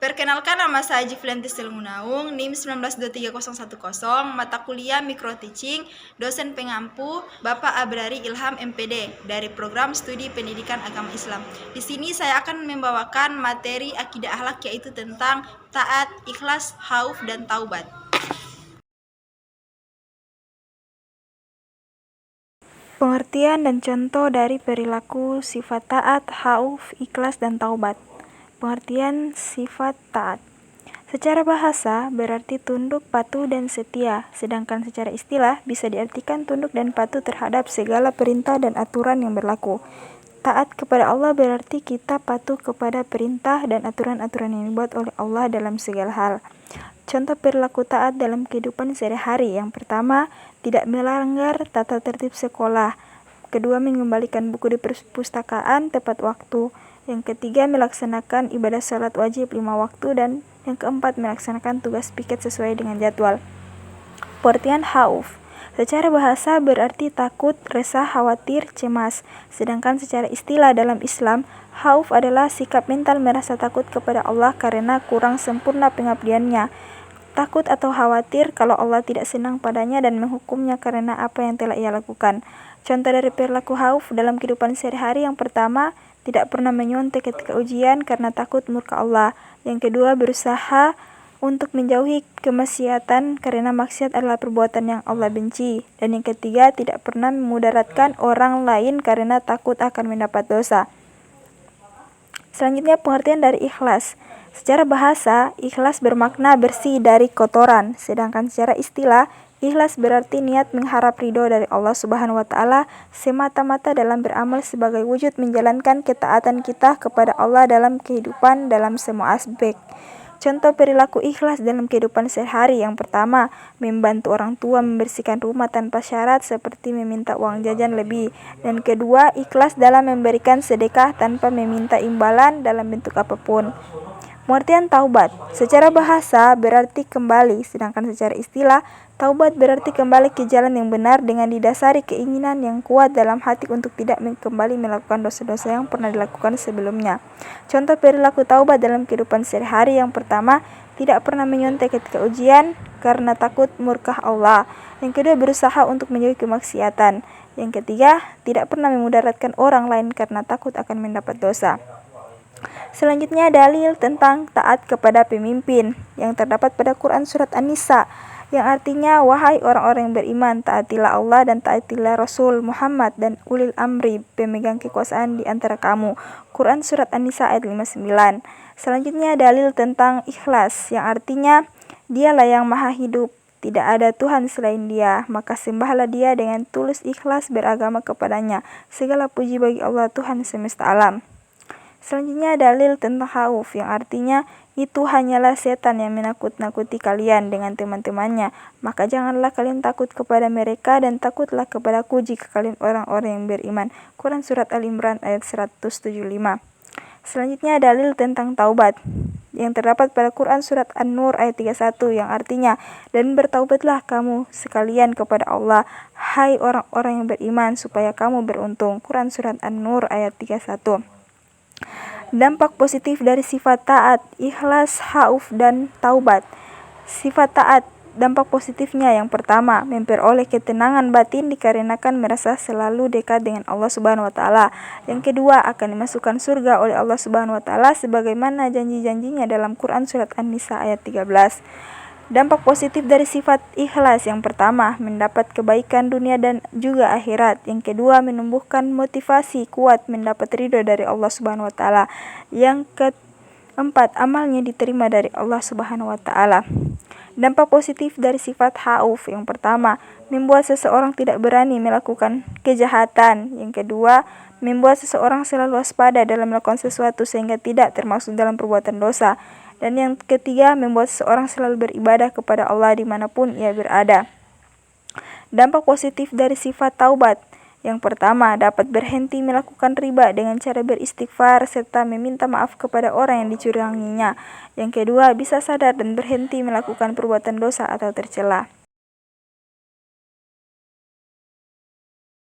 Perkenalkan, nama saya Jiflianti Selmunaung, NIM 1923010, mata kuliah Micro Teaching, dosen pengampu Bapak Abrari Ilham MPD dari program studi pendidikan agama Islam. Di sini saya akan membawakan materi akidah akhlak, yaitu tentang taat, ikhlas, khauf, dan taubat. Pengertian dan contoh dari perilaku sifat taat, khauf, ikhlas, dan taubat. Pengertian sifat taat. Secara bahasa berarti tunduk, patuh, dan setia, sedangkan secara istilah bisa diartikan tunduk dan patuh terhadap segala perintah dan aturan yang berlaku. Taat kepada Allah berarti kita patuh kepada perintah dan aturan-aturan yang dibuat oleh Allah dalam segala hal. Contoh perilaku taat dalam kehidupan sehari-hari. Yang pertama, tidak melanggar tata tertib sekolah. Kedua, mengembalikan buku di perpustakaan tepat waktu. Yang ketiga, melaksanakan ibadah salat wajib 5 waktu. Dan yang keempat, melaksanakan tugas piket sesuai dengan jadwal. Pengertian khauf. Secara bahasa berarti takut, resah, khawatir, cemas. Sedangkan secara istilah dalam Islam, khauf adalah sikap mental merasa takut kepada Allah karena kurang sempurna pengabdiannya. Takut atau khawatir kalau Allah tidak senang padanya dan menghukumnya karena apa yang telah ia lakukan. Contoh dari perilaku khauf dalam kehidupan sehari-hari. Yang pertama, tidak pernah menyontek ketika ujian karena takut murka Allah. Yang kedua, berusaha untuk menjauhi kemaksiatan karena maksiat adalah perbuatan yang Allah benci. Dan yang ketiga, tidak pernah memudaratkan orang lain karena takut akan mendapat dosa. Selanjutnya, pengertian dari ikhlas. Secara bahasa, ikhlas bermakna bersih dari kotoran, sedangkan secara istilah, ikhlas berarti niat mengharap ridho dari Allah Subhanahu wa Ta'ala semata-mata dalam beramal sebagai wujud menjalankan ketaatan kita kepada Allah dalam kehidupan dalam semua aspek. Contoh perilaku ikhlas dalam kehidupan sehari. Yang pertama, membantu orang tua membersihkan rumah tanpa syarat seperti meminta uang jajan lebih. Dan kedua, ikhlas dalam memberikan sedekah tanpa meminta imbalan dalam bentuk apapun. Pengertian taubat. Secara bahasa berarti kembali, sedangkan secara istilah, taubat berarti kembali ke jalan yang benar dengan didasari keinginan yang kuat dalam hati untuk tidak kembali melakukan dosa-dosa yang pernah dilakukan sebelumnya. Contoh perilaku taubat dalam kehidupan sehari-hari. Yang pertama, tidak pernah menyontek ketika ujian karena takut murka Allah. Yang kedua, berusaha untuk menjauhi kemaksiatan. Yang ketiga, tidak pernah memudaratkan orang lain karena takut akan mendapat dosa. Selanjutnya, dalil tentang taat kepada pemimpin yang terdapat pada Quran Surat An-Nisa, yang artinya, wahai orang-orang yang beriman, taatilah Allah dan taatilah Rasul Muhammad dan ulil amri, pemegang kekuasaan di antara kamu. Quran Surat An-Nisa ayat 59. Selanjutnya, dalil tentang ikhlas, yang artinya, dialah yang maha hidup, tidak ada Tuhan selain Dia, maka sembahlah Dia dengan tulus ikhlas beragama kepadanya. Segala puji bagi Allah, Tuhan semesta alam. Selanjutnya, dalil tentang khauf, yang artinya itu hanyalah setan yang menakut-nakuti kalian dengan teman-temannya. Maka janganlah kalian takut kepada mereka dan takutlah kepadaku jika kalian orang-orang yang beriman. Quran Surat Al-Imran ayat 175. Selanjutnya, dalil tentang taubat yang terdapat pada Quran Surat An-Nur ayat 31, yang artinya, dan bertaubatlah kamu sekalian kepada Allah, hai orang-orang yang beriman, supaya kamu beruntung. Quran Surat An-Nur ayat 31. Dampak positif dari sifat taat, ikhlas, khauf, dan taubat. Sifat taat, dampak positifnya yang pertama, memperoleh ketenangan batin dikarenakan merasa selalu dekat dengan Allah Subhanahu wa Ta'ala. Yang kedua, akan dimasukkan surga oleh Allah Subhanahu wa Ta'ala sebagaimana janji-janjinya dalam Quran Surat An-Nisa ayat 13. Dampak positif dari sifat ikhlas yang pertama, mendapat kebaikan dunia dan juga akhirat. Yang kedua, menumbuhkan motivasi kuat mendapat ridho dari Allah Subhanahu wa Ta'ala. Yang keempat, amalnya diterima dari Allah Subhanahu wa Ta'ala. Dampak positif dari sifat khauf yang pertama, membuat seseorang tidak berani melakukan kejahatan. Yang kedua, membuat seseorang selalu waspada dalam melakukan sesuatu sehingga tidak termasuk dalam perbuatan dosa. Dan yang ketiga, membuat seseorang selalu beribadah kepada Allah dimanapun ia berada. Dampak positif dari sifat taubat yang pertama, dapat berhenti melakukan riba dengan cara beristighfar serta meminta maaf kepada orang yang dicuranginya. Yang kedua, bisa sadar dan berhenti melakukan perbuatan dosa atau tercela.